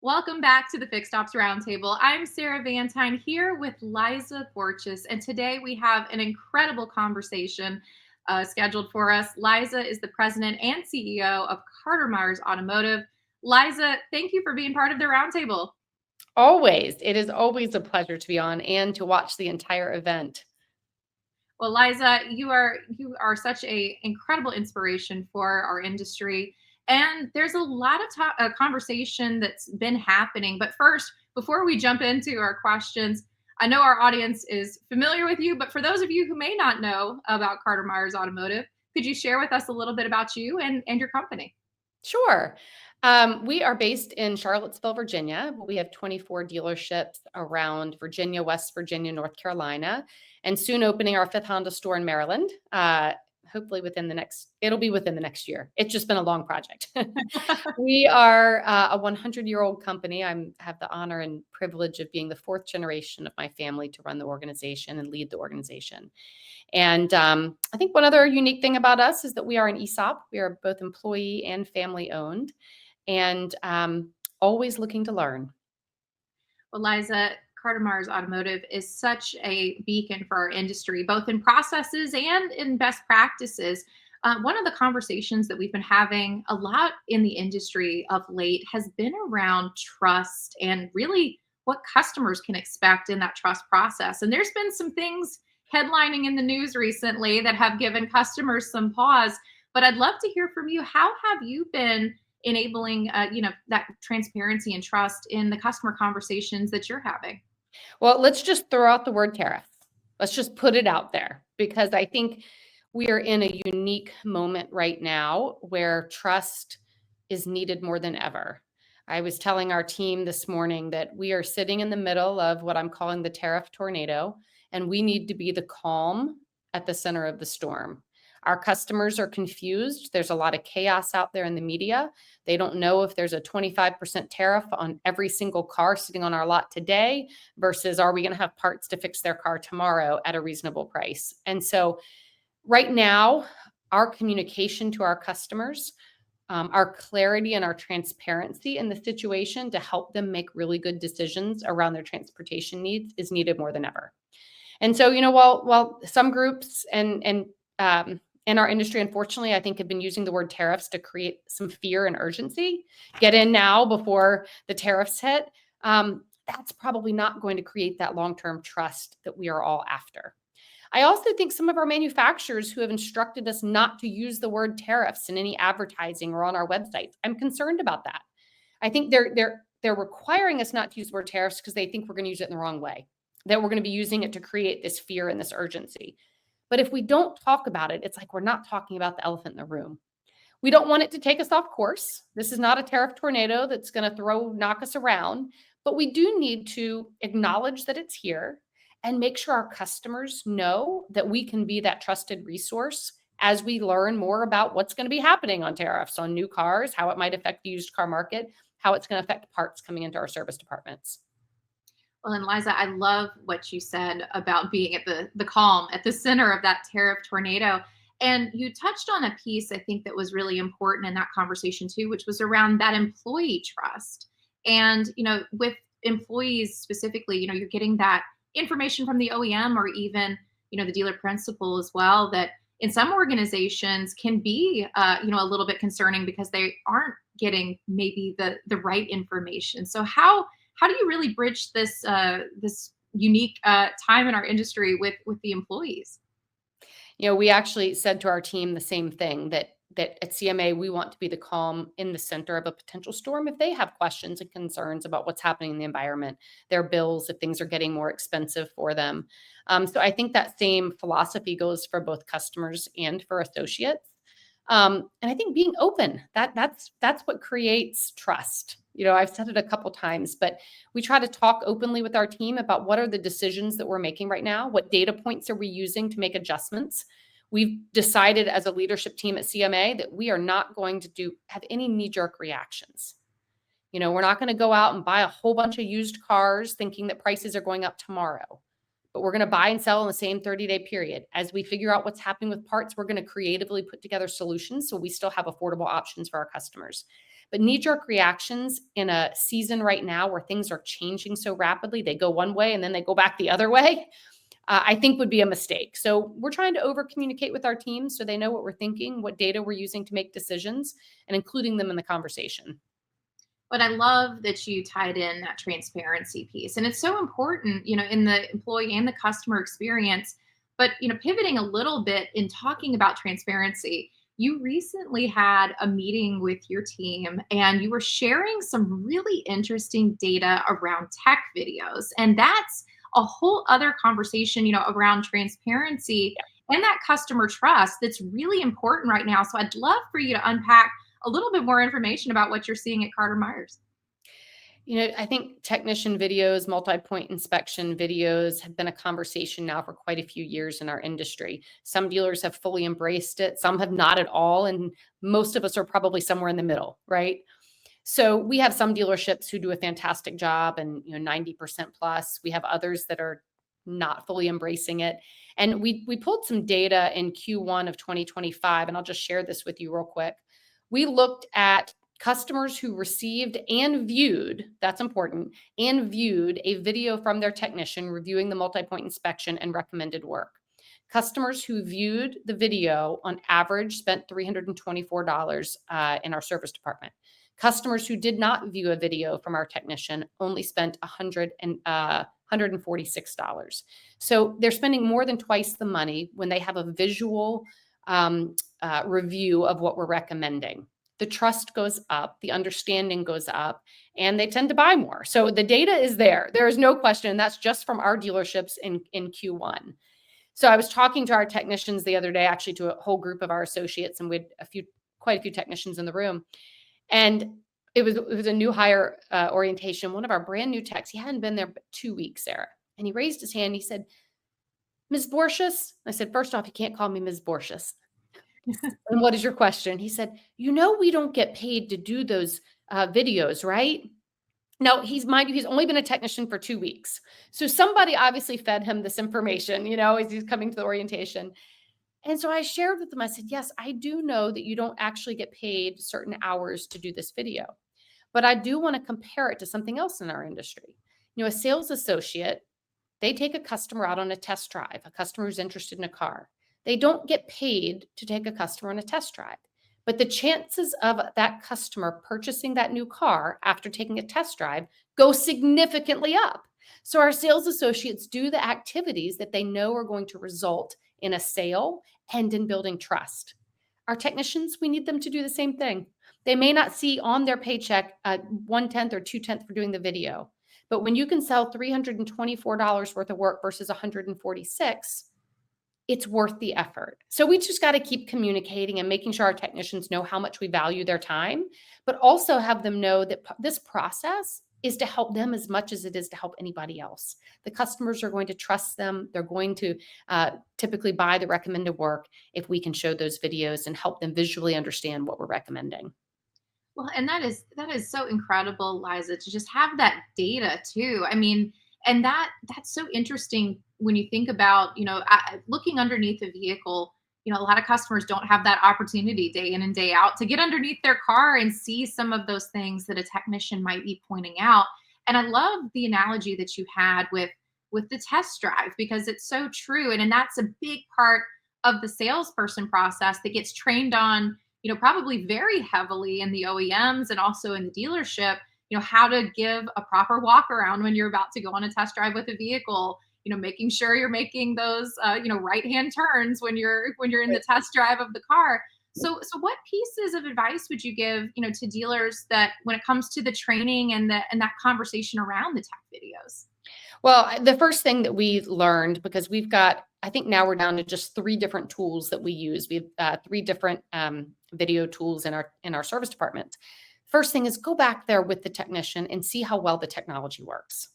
Welcome back to the Fixed Ops Roundtable. I'm Sarah Vantine here with Liza Borches, and today we have an incredible conversation scheduled for us. Liza is the president and CEO of Carter Myers Automotive. Liza, thank you for being part of the roundtable. Always. It is always a pleasure to be on and to watch the entire event. Well, Liza, you are such a incredible inspiration for our industry, and there's a lot of conversation that's been happening. But first, before we jump into our questions, I know our audience is familiar with you, but for those of you who may not know about Carter Myers Automotive, could you share with us a little bit about you and your company? Sure. We are based in Charlottesville, Virginia. We have 24 dealerships around Virginia, West Virginia, North Carolina, and soon opening our fifth Honda store in Maryland. Hopefully it'll be within the next year. It's just been a long project. We are a 100-year-old company. I have the honor and privilege of being the fourth generation of my family to run the organization and lead the organization. And I think one other unique thing about us is that we are an ESOP. We are both employee and family owned, and always looking to learn. Well, Liza, Carter Myers Automotive is such a beacon for our industry, both in processes and in best practices. One of the conversations that we've been having a lot in the industry of late has been around trust and really what customers can expect in that trust process. And there's been some things headlining in the news recently that have given customers some pause. But I'd love to hear from you. How have you been enabling, that transparency and trust in the customer conversations that you're having? Well, let's just throw out the word tariff. Let's just put it out there because I think we are in a unique moment right now where trust is needed more than ever. I was telling our team this morning that we are sitting in the middle of what I'm calling the tariff tornado, and we need to be the calm at the center of the storm. Our customers are confused. There's a lot of chaos out there in the media. They don't know if there's a 25% tariff on every single car sitting on our lot today versus are we going to have parts to fix their car tomorrow at a reasonable price. And so right now, our communication to our customers, our clarity and our transparency in the situation to help them make really good decisions around their transportation needs is needed more than ever. And so, while some groups and in our industry, unfortunately, I think have been using the word tariffs to create some fear and urgency, get in now before the tariffs hit, that's probably not going to create that long-term trust that we are all after. I also think some of our manufacturers who have instructed us not to use the word tariffs in any advertising or on our websites, I'm concerned about that. I think they're requiring us not to use the word tariffs because they think we're going to use it in the wrong way, that we're going to be using it to create this fear and this urgency. But if we don't talk about it, it's like we're not talking about the elephant in the room. We don't want it to take us off course. This is not a tariff tornado that's going to knock us around, but we do need to acknowledge that it's here and make sure our customers know that we can be that trusted resource as we learn more about what's going to be happening on tariffs on new cars, how it might affect the used car market, how it's going to affect parts coming into our service departments. Well, and Liza, I love what you said about being at the calm, at the center of that tariff tornado. And you touched on a piece I think that was really important in that conversation too, which was around that employee trust. And, with employees specifically, you're getting that information from the OEM or even, the dealer principal as well, that in some organizations can be, a little bit concerning because they aren't getting maybe the right information. So how do you really bridge this unique time in our industry with the employees? We actually said to our team the same thing, that at CMA, we want to be the calm in the center of a potential storm if they have questions and concerns about what's happening in the environment, their bills, if things are getting more expensive for them. So I think that same philosophy goes for both customers and for associates. And I think being open, that's what creates trust. I've said it a couple times, but we try to talk openly with our team about what are the decisions that we're making right now, what data points are we using to make adjustments. We've decided as a leadership team at CMA that we are not going to have any knee-jerk reactions. We're not going to go out and buy a whole bunch of used cars thinking that prices are going up tomorrow. But we're going to buy and sell in the same 30-day period. As we figure out what's happening with parts, we're going to creatively put together solutions so we still have affordable options for our customers. But knee-jerk reactions in a season right now where things are changing so rapidly, they go one way and then they go back the other way, I think would be a mistake. So we're trying to over communicate with our teams so they know what we're thinking, what data we're using to make decisions, and including them in the conversation. But I love that you tied in that transparency piece. And it's so important, in the employee and the customer experience. But, pivoting a little bit in talking about transparency, you recently had a meeting with your team and you were sharing some really interesting data around tech videos. And that's a whole other conversation, around transparency and that customer trust that's really important right now. So I'd love for you to unpack a little bit more information about what you're seeing at Carter Myers. I think technician videos, multi-point inspection videos have been a conversation now for quite a few years in our industry. Some dealers have fully embraced it, some have not at all, and most of us are probably somewhere in the middle, right? So we have some dealerships who do a fantastic job and 90% plus. We have others that are not fully embracing it. And we pulled some data in Q1 of 2025, and I'll just share this with you real quick. We looked at customers who received and viewed, that's important, and viewed a video from their technician reviewing the multi-point inspection and recommended work. Customers who viewed the video on average spent $324 in our service department. Customers who did not view a video from our technician only spent $146. So they're spending more than twice the money when they have a visual review of what we're recommending. The trust goes up, the understanding goes up, and they tend to buy more. So the data is there. There is no question. And that's just from our dealerships in Q1. So I was talking to our technicians the other day, actually to a whole group of our associates, and we had quite a few technicians in the room. And it was a new hire orientation. One of our brand new techs, he hadn't been there but 2 weeks, Sarah. And he raised his hand. He said, "Ms. Borches?" I said, "First off, you can't call me Ms. Borches." "And what is your question?" He said, "We don't get paid to do those videos, right?" Now, he's only been a technician for 2 weeks. So somebody obviously fed him this information, as he's coming to the orientation. And so I shared with him, I said, "Yes, I do know that you don't actually get paid certain hours to do this video, but I do want to compare it to something else in our industry. A sales associate, they take a customer out on a test drive, a customer who's interested in a car. They don't get paid to take a customer on a test drive, but the chances of that customer purchasing that new car after taking a test drive go significantly up. So our sales associates do the activities that they know are going to result in a sale and in building trust. Our technicians, we need them to do the same thing. They may not see on their paycheck 1/10 or 2/10 for doing the video, but when you can sell $324 worth of work versus $146, it's worth the effort. So we just got to keep communicating and making sure our technicians know how much we value their time, but also have them know that this process is to help them as much as it is to help anybody else. The customers are going to trust them. They're going to typically buy the recommended work if we can show those videos and help them visually understand what we're recommending. Well, and that is so incredible, Liza, to just have that data too. I mean, and that's so interesting when you think about, looking underneath a vehicle. A lot of customers don't have that opportunity day in and day out to get underneath their car and see some of those things that a technician might be pointing out. And I love the analogy that you had with the test drive, because it's so true. And that's a big part of the salesperson process that gets trained on, probably very heavily in the OEMs and also in the dealership, how to give a proper walk around when you're about to go on a test drive with a vehicle, making sure you're making those, right-hand turns when you're in the test drive of the car. So what pieces of advice would you give, to dealers that when it comes to the training and that conversation around the tech videos? Well, the first thing that we learned, because I think now we're down to just 3 different tools that we use. We have 3 different video tools in our service department. First thing is go back there with the technician and see how well the technology works.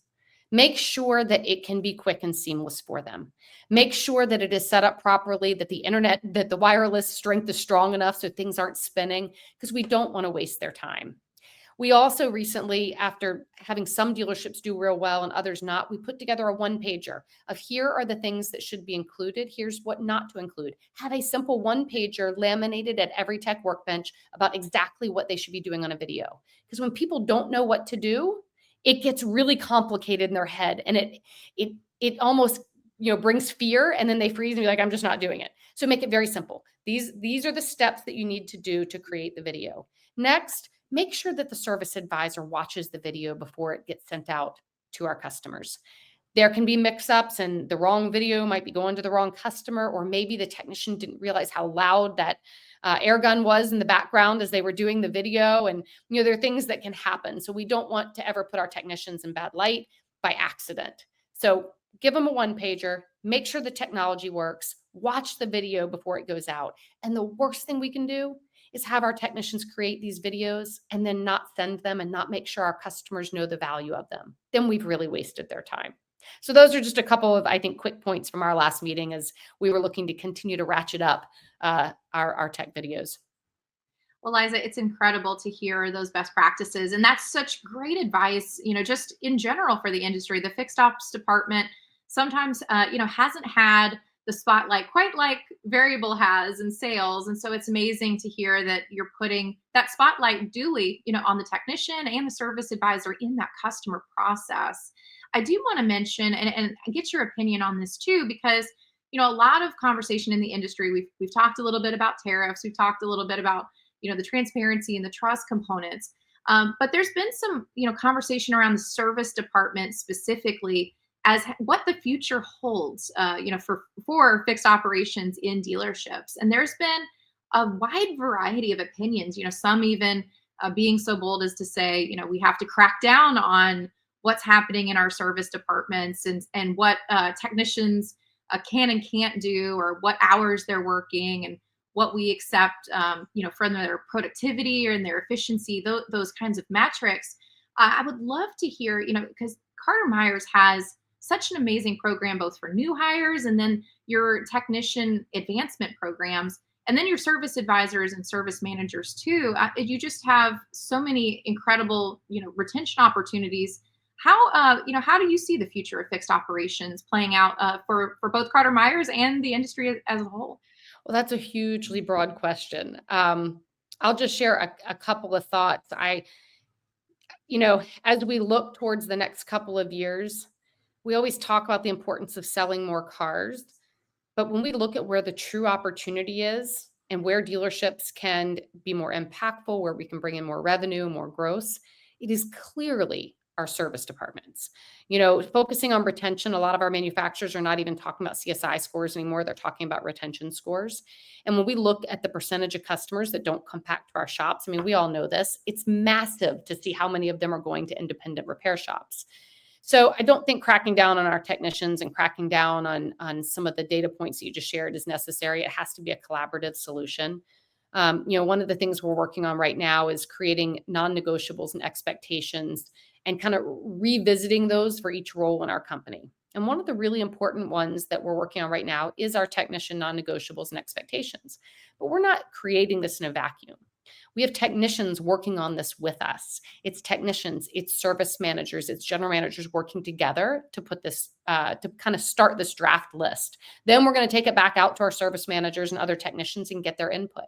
Make sure that it can be quick and seamless for them. Make sure that it is set up properly, that the wireless strength is strong enough so things aren't spinning, because we don't want to waste their time. We also recently, after having some dealerships do real well and others not, we put together a one-pager of here are the things that should be included. Here's what not to include. Have a simple one-pager laminated at every tech workbench about exactly what they should be doing on a video. Because when people don't know what to do, it gets really complicated in their head, and it almost brings fear, and then they freeze and be like, I'm just not doing it. So make it very simple. These are the steps that you need to do to create the video. Next, make sure that the service advisor watches the video before it gets sent out to our customers. There can be mix-ups, and the wrong video might be going to the wrong customer, or maybe the technician didn't realize how loud that air gun was in the background as they were doing the video. And there are things that can happen. So we don't want to ever put our technicians in bad light by accident. So give them a one-pager, make sure the technology works, watch the video before it goes out. And the worst thing we can do is have our technicians create these videos and then not send them and not make sure our customers know the value of them. Then we've really wasted their time. So those are just a couple of, I think, quick points from our last meeting as we were looking to continue to ratchet up our tech videos. Well, Liza, it's incredible to hear those best practices. And that's such great advice, just in general for the industry. The fixed ops department sometimes, hasn't had the spotlight quite like variable has in sales. And so it's amazing to hear that you're putting that spotlight duly, on the technician and the service advisor in that customer process. I do want to mention and get your opinion on this too, because a lot of conversation in the industry. We've talked a little bit about tariffs. We've talked a little bit about the transparency and the trust components. But there's been some conversation around the service department specifically as what the future holds, for fixed operations in dealerships. And there's been a wide variety of opinions. Some even being so bold as to say, we have to crack down on what's happening in our service departments and what technicians can and can't do, or what hours they're working, and what we accept, from their productivity or in their efficiency, those kinds of metrics. I would love to hear, because Carter Myers has such an amazing program, both for new hires and then your technician advancement programs, and then your service advisors and service managers too. You just have so many incredible, retention opportunities. How do you see the future of fixed operations playing out for both Carter Myers and the industry as a whole? Well, that's a hugely broad question. I'll just share a couple of thoughts. As we look towards the next couple of years, we always talk about the importance of selling more cars. But when we look at where the true opportunity is and where dealerships can be more impactful, where we can bring in more revenue, more gross, it is clearly our service departments. Focusing on retention, a lot of our manufacturers are not even talking about CSI scores anymore. They're talking about retention scores. And when we look at the percentage of customers that don't come back to our shops, we all know this, it's massive to see how many of them are going to independent repair shops. So I don't think cracking down on our technicians and cracking down on some of the data points that you just shared is necessary. It has to be a collaborative solution. One of the things we're working on right now is creating non-negotiables and expectations and kind of revisiting those for each role in our company. And one of the really important ones that we're working on right now is our technician non-negotiables and expectations. But we're not creating this in a vacuum. We have technicians working on this with us. It's technicians, it's service managers, it's general managers working together to put this, to kind of start this draft list. Then we're going to take it back out to our service managers and other technicians and get their input.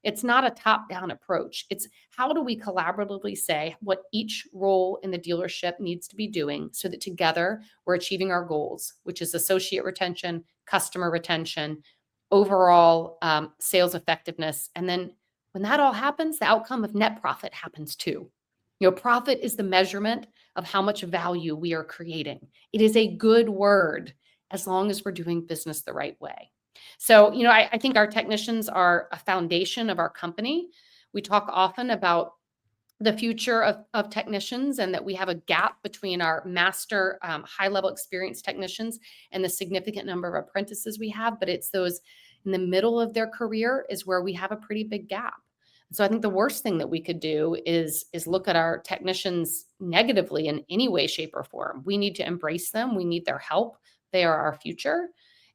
It's not a top-down approach. It's how do we collaboratively say what each role in the dealership needs to be doing so that together we're achieving our goals, which is associate retention, customer retention, overall sales effectiveness. And then when that all happens, the outcome of net profit happens too. Profit is the measurement of how much value we are creating. It is a good word as long as we're doing business the right way. So, I think our technicians are a foundation of our company. We talk often about the future of technicians and that we have a gap between our master high-level experienced technicians and the significant number of apprentices we have, but it's those in the middle of their career is where we have a pretty big gap. So I think the worst thing that we could do is look at our technicians negatively in any way, shape, or form. We need to embrace them. We need their help. They are our future.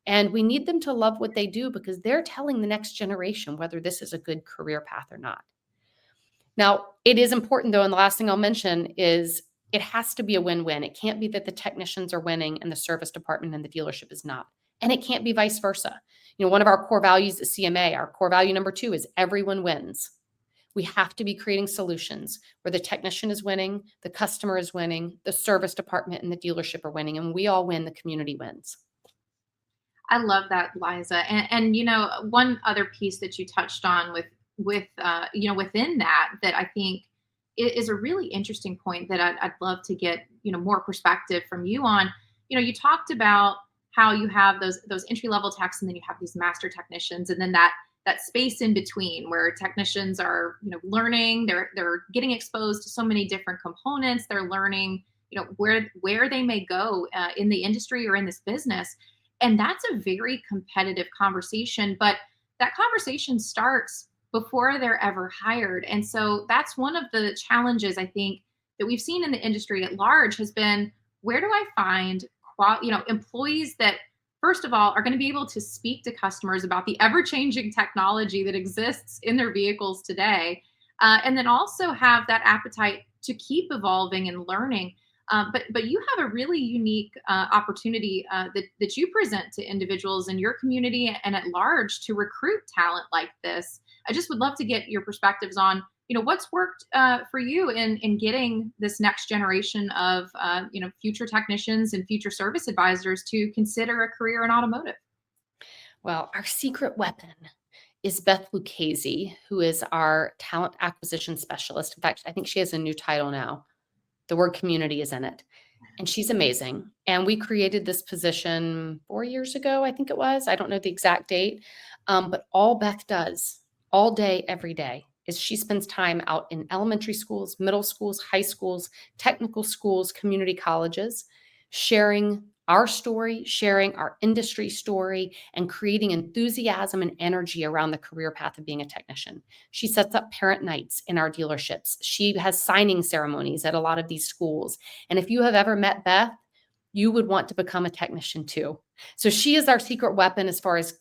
And we need them to love what they do because they're telling the next generation whether this is a good career path or not. Now, it is important though, and the last thing I'll mention is it has to be a win-win. It can't be that the technicians are winning and the service department and the dealership is not. And it can't be vice versa. One of our core values at CMA, our core value number 2 is everyone wins. We have to be creating solutions where the technician is winning, the customer is winning, the service department and the dealership are winning, and we all win, the community wins. I love that, Liza. And one other piece that you touched on within that I think is a really interesting point that I'd love to get more perspective from you on. You talked about how you have those entry level techs, and then you have these master technicians, and then that space in between where technicians are learning, they're getting exposed to so many different components, they're learning where they may go in the industry or in this business. And that's a very competitive conversation, but that conversation starts before they're ever hired. And so that's one of the challenges I think that we've seen in the industry at large has been, where do I find employees that first of all are going to be able to speak to customers about the ever-changing technology that exists in their vehicles today, and then also have that appetite to keep evolving and learning. But you have a really unique opportunity that you present to individuals in your community and at large to recruit talent like this. I just would love to get your perspectives on what's worked for you in getting this next generation of future technicians and future service advisors to consider a career in automotive. Well, our secret weapon is Beth Lucchese, who is our talent acquisition specialist. In fact, I think she has a new title now. The word community is in it. And she's amazing. And we created this position 4 years ago, I think it was. I don't know the exact date. But all Beth does all day, every day, is she spends time out in elementary schools, middle schools, high schools, technical schools, community colleges, sharing our story, sharing our industry story, and creating enthusiasm and energy around the career path of being a technician. She sets up parent nights in our dealerships. She has signing ceremonies at a lot of these schools. And if you have ever met Beth, you would want to become a technician too. So she is our secret weapon as far as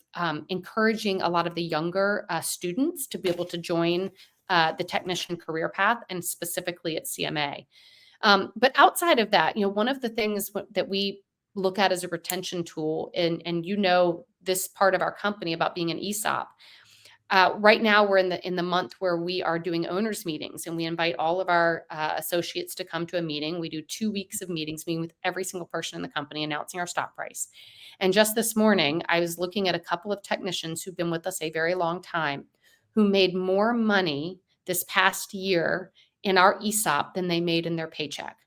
encouraging a lot of the younger students to be able to join the technician career path, and specifically at CMA. But outside of that, one of the things that we look at as a retention tool, and this part of our company about being an ESOP. Right now, we're in the month where we are doing owners meetings, and we invite all of our associates to come to a meeting. We do 2 weeks of meetings, meeting with every single person in the company, announcing our stock price. And just this morning, I was looking at a couple of technicians who've been with us a very long time, who made more money this past year in our ESOP than they made in their paycheck.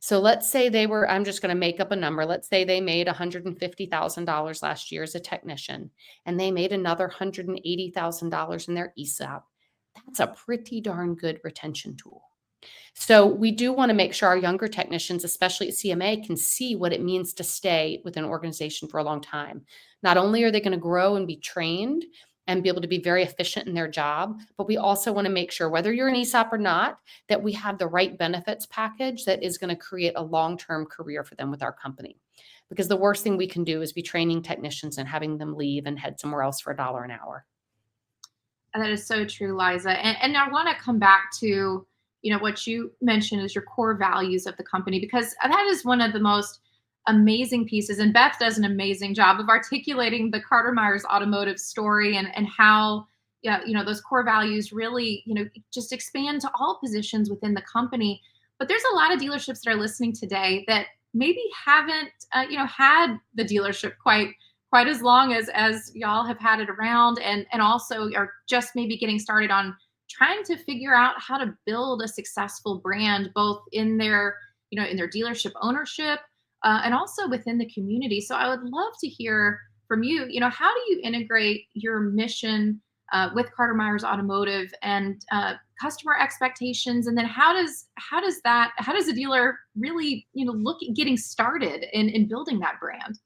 So let's say I'm just going to make up a number. Let's say they made $150,000 last year as a technician, and they made another $180,000 in their ESOP. That's a pretty darn good retention tool. So we do want to make sure our younger technicians, especially at CMA, can see what it means to stay with an organization for a long time. Not only are they going to grow and be trained and be able to be very efficient in their job, but we also want to make sure, whether you're an ESOP or not, that we have the right benefits package that is going to create a long-term career for them with our company. Because the worst thing we can do is be training technicians and having them leave and head somewhere else for $1 an hour. And that is so true, Liza. And I want to come back to what you mentioned as your core values of the company, because that is one of the most amazing pieces. And Beth does an amazing job of articulating the Carter Myers Automotive story and how those core values really just expand to all positions within the company. But there's a lot of dealerships that are listening today that maybe haven't had the dealership quite as long as y'all have had it around, and also are just maybe getting started on trying to figure out how to build a successful brand, both in their in their dealership ownership, and also within the community. So I would love to hear from you. How do you integrate your mission with Carter Myers Automotive and customer expectations, and then how does a dealer really look at getting started in building that brand?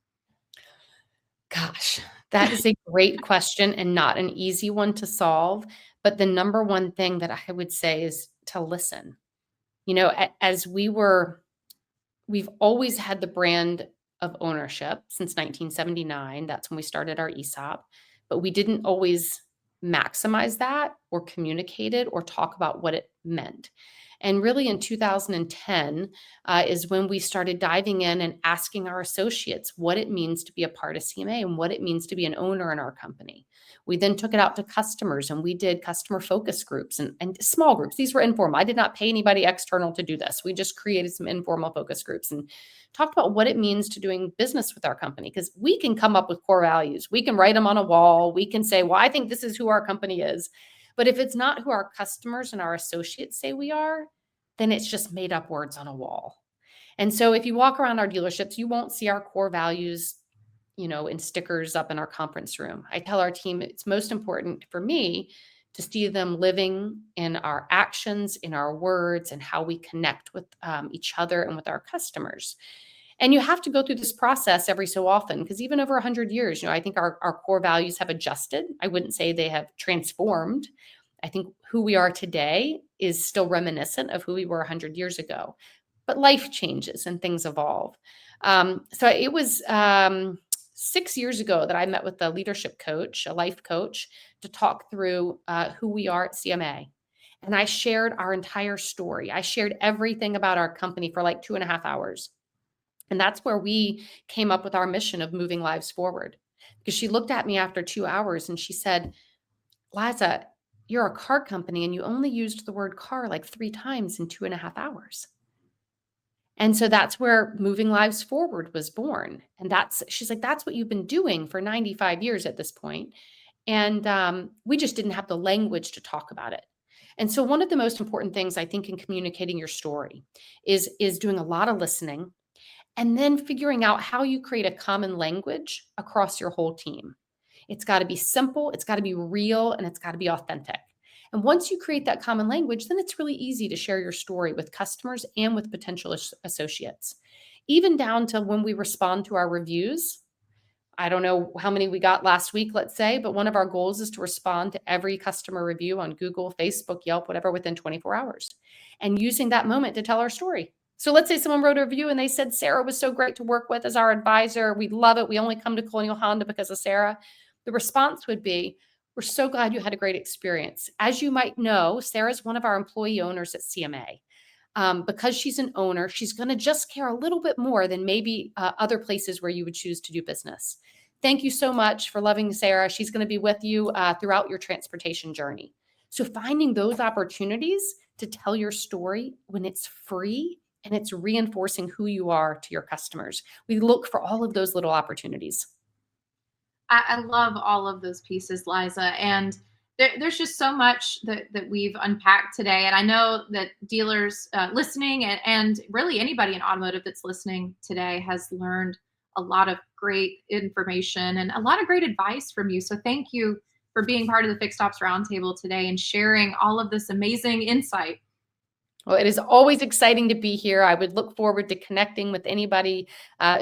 Gosh, that is a great question and not an easy one to solve. But the number one thing that I would say is to listen. As we've always had the brand of ownership since 1979. That's when we started our ESOP. But we didn't always maximize that or communicate it or talk about what it meant. And really in 2010 is when we started diving in and asking our associates what it means to be a part of CMA and what it means to be an owner in our company. We then took it out to customers and we did customer focus groups and small groups. These were informal. I did not pay anybody external to do this. We just created some informal focus groups and talked about what it means to doing business with our company, because we can come up with core values. We can write them on a wall. We can say, well, I think this is who our company is. But if it's not who our customers and our associates say we are, then it's just made up words on a wall. And so if you walk around our dealerships, you won't see our core values, in stickers up in our conference room. I tell our team it's most important for me to see them living in our actions, in our words, and how we connect with each other and with our customers. And you have to go through this process every so often, because even over 100 years, I think our core values have adjusted. I wouldn't say they have transformed. I think who we are today is still reminiscent of who we were 100 years ago. But life changes and things evolve. So it was 6 years ago that I met with a leadership coach, a life coach, to talk through who we are at CMA. And I shared our entire story. I shared everything about our company for like 2.5 hours. And that's where we came up with our mission of moving lives forward. Because she looked at me after 2 hours and she said, Liza, you're a car company and you only used the word car like 3 times in 2.5 hours. And so that's where Moving Lives Forward was born. And she's like, that's what you've been doing for 95 years at this point. And we just didn't have the language to talk about it. And so one of the most important things I think in communicating your story is doing a lot of listening and then figuring out how you create a common language across your whole team. It's got to be simple, it's got to be real, and it's got to be authentic. And once you create that common language, then it's really easy to share your story with customers and with potential associates. Even down to when we respond to our reviews. I don't know how many we got last week, let's say, but one of our goals is to respond to every customer review on Google, Facebook, Yelp, whatever, within 24 hours. And using that moment to tell our story. So let's say someone wrote a review and they said, Sarah was so great to work with as our advisor. We love it. We only come to Colonial Honda because of Sarah. The response would be, we're so glad you had a great experience. As you might know, Sarah's one of our employee owners at CMA. Because she's an owner, she's going to just care a little bit more than maybe other places where you would choose to do business. Thank you so much for loving Sarah. She's going to be with you throughout your transportation journey. So finding those opportunities to tell your story when it's free and it's reinforcing who you are to your customers. We look for all of those little opportunities. I love all of those pieces, Liza. And there's just so much that we've unpacked today. And I know that dealers listening and really anybody in automotive that's listening today has learned a lot of great information and a lot of great advice from you. So thank you for being part of the Fixed Ops Roundtable today and sharing all of this amazing insight. Well, it is always exciting to be here. I would look forward to connecting with anybody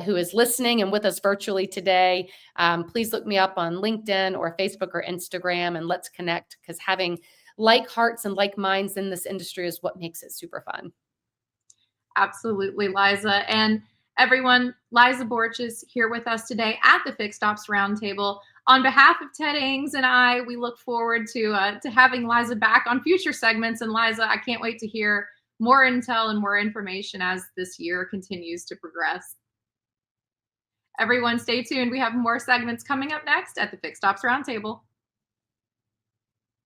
who is listening and with us virtually today. Please look me up on LinkedIn or Facebook or Instagram and let's connect, because having like hearts and like minds in this industry is what makes it super fun. Absolutely, Liza. And everyone, Liza Borches here with us today at the Fixed Ops Roundtable. On behalf of Ted Ings and I, we look forward to having Liza back on future segments. And Liza, I can't wait to hear more intel and more information as this year continues to progress. Everyone, stay tuned. We have more segments coming up next at the Fixed Ops Roundtable.